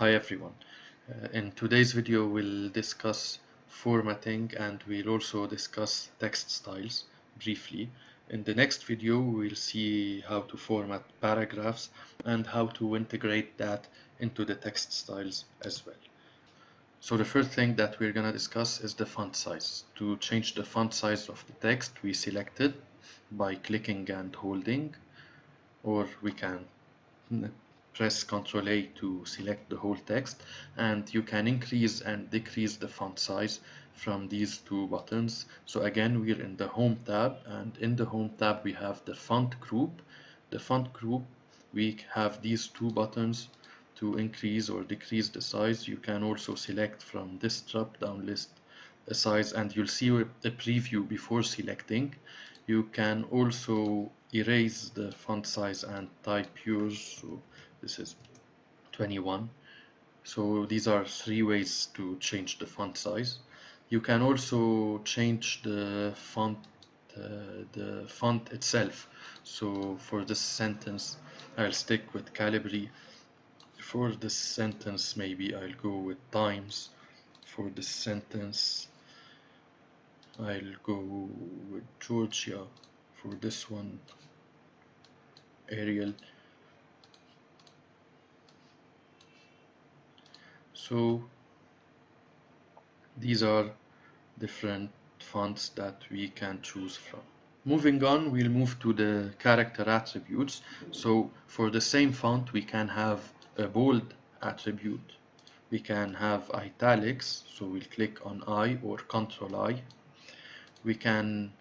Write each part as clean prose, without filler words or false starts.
Hi everyone. In today's video we'll discuss formatting and we'll also discuss text styles briefly. In the next video we'll see how to format paragraphs and how to integrate that into the text styles as well. So the first thing that we're going to discuss is the font size. To change the font size of the text, we select it by clicking and holding, or we can press Ctrl A to select the whole text, and you can increase and decrease the font size from these two buttons. So again, we're in the Home tab, and in the Home tab we have the font group. The font group, we have these two buttons to increase or decrease the size. You can also select from this drop down list a size, and you'll see a preview before selecting. You can also erase the font size and type yours. So this is 21. So these are three ways to change the font size. You can also change the font itself. So for this sentence I'll stick with Calibri. For this sentence maybe I'll go with Times. For this sentence I'll go with Georgia. For this one Arial. So these are different fonts that we can choose from. Moving on, we'll move to the character attributes. So for the same font, we can have a bold attribute. We can have italics, so we'll click on I or Ctrl I. We can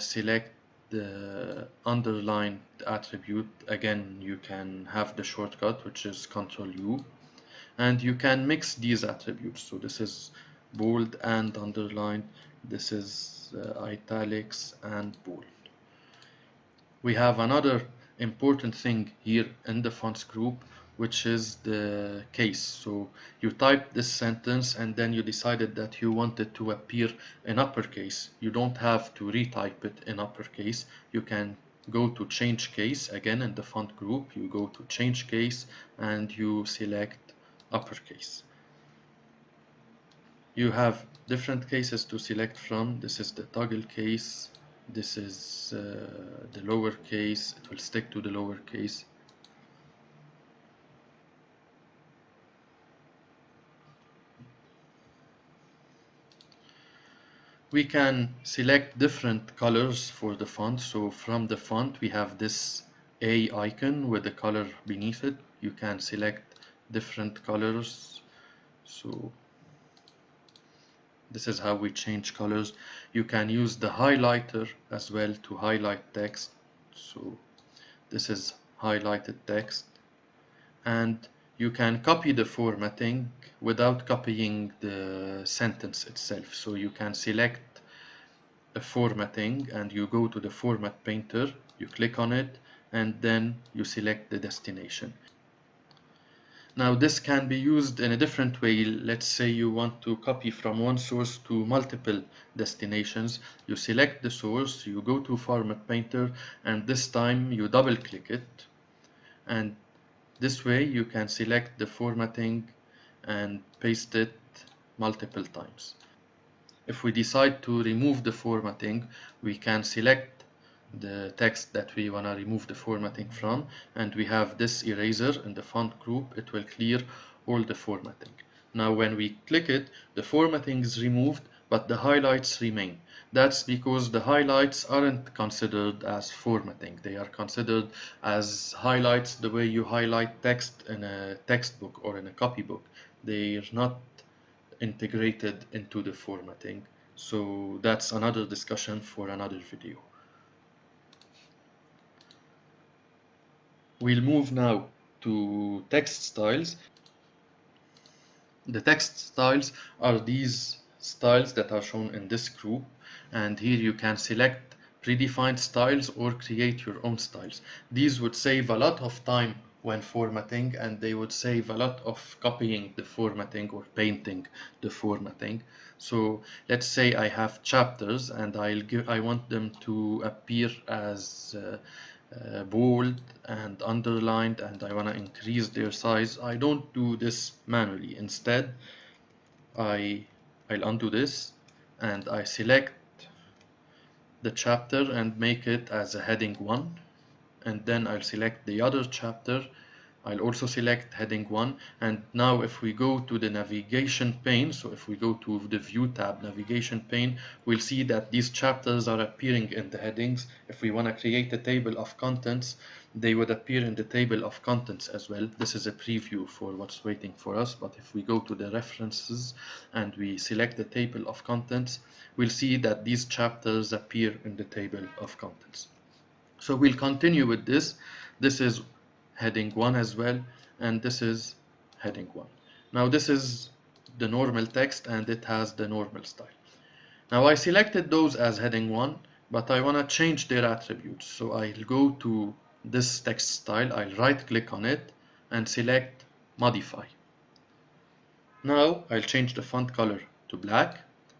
select the underlined attribute. Again, you can have the shortcut, which is Ctrl U. And you can mix these attributes. So this is bold and underlined. This is italics and bold. We have another important thing here in the fonts group, which is the case. So you type this sentence and then you decided that you want it to appear in uppercase. You don't have to retype it in uppercase. You can go to change case. Again, in the font group, you go to change case and you select uppercase. You have different cases to select from. This is the toggle case. This is the lower case. It will stick to the lower case. We can select different colors for the font. So from the font we have this A icon with the color beneath it. You can select different colors. So this is how we change colors. You can use the highlighter as well to highlight text. So this is highlighted text. And you can copy the formatting without copying the sentence itself. So you can select a formatting and you go to the format painter, you click on it, and then you select the destination. Now this can be used in a different way. Let's say you want to copy from one source to multiple destinations. You select the source, you go to Format Painter, and this time you double click it. And this way you can select the formatting and paste it multiple times. If we decide to remove the formatting, we can select the text that we want to remove the formatting from, and we have this eraser in the font group. It will clear all the formatting. Now when we click it, the formatting is removed but the highlights remain. That's because the highlights aren't considered as formatting. They are considered as highlights the way you highlight text in a textbook or in a copybook. They're not integrated into the formatting. So that's another discussion for another video. We'll move now to text styles. The text styles are these styles that are shown in this group, and here you can select predefined styles or create your own styles. These would save a lot of time when formatting, and they would save a lot of copying the formatting or painting the formatting. So let's say I have chapters and I want them to appear as bold and underlined, and I want to increase their size, I don't do this manually. Instead, I'll undo this and I select the chapter and make it as a heading 1, and then I'll select the other chapter. I'll also select heading 1, and now if we go to the navigation pane, so if we go to the View tab, navigation pane, we'll see that these chapters are appearing in the headings. If we want to create a table of contents, they would appear in the table of contents as well. This is a preview for what's waiting for us, but if we go to the references and we select the table of contents, we'll see that these chapters appear in the table of contents. So we'll continue with this. This is heading 1 as well, and this is heading 1. Now this is the normal text and it has the normal style. Now I selected those as heading 1, but I want to change their attributes. So I'll go to this text style, I'll right click on it and select modify. Now I'll change the font color to black.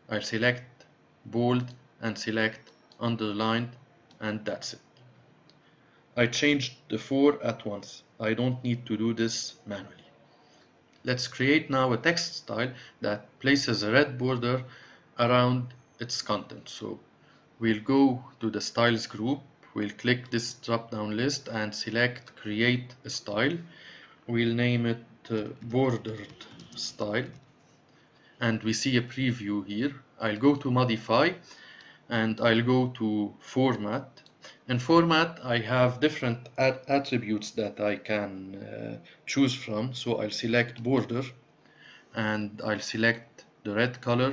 I'll select bold and select underlined, and that's it. I changed the 4 at once. I don't need to do this manually. Let's create now a text style that places a red border around its content. So we'll go to the styles group, we'll click this drop down list and select create a style. We'll name it bordered style, and we see a preview here. I'll go to modify and I'll go to format. In format, I have different attributes that I can choose from. So I'll select border and I'll select the red color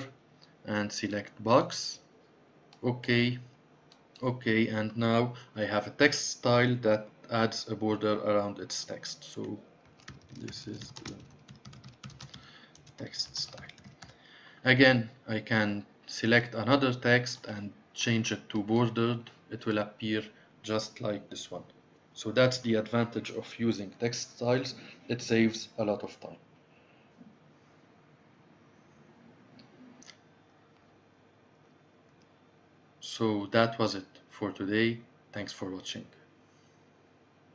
and select box. OK, OK, and now I have a text style that adds a border around its text. So this is the text style. Again, I can select another text and change it to bordered. It will appear just like this one. So that's the advantage of using text styles. It saves a lot of time. So that was it for today. Thanks for watching.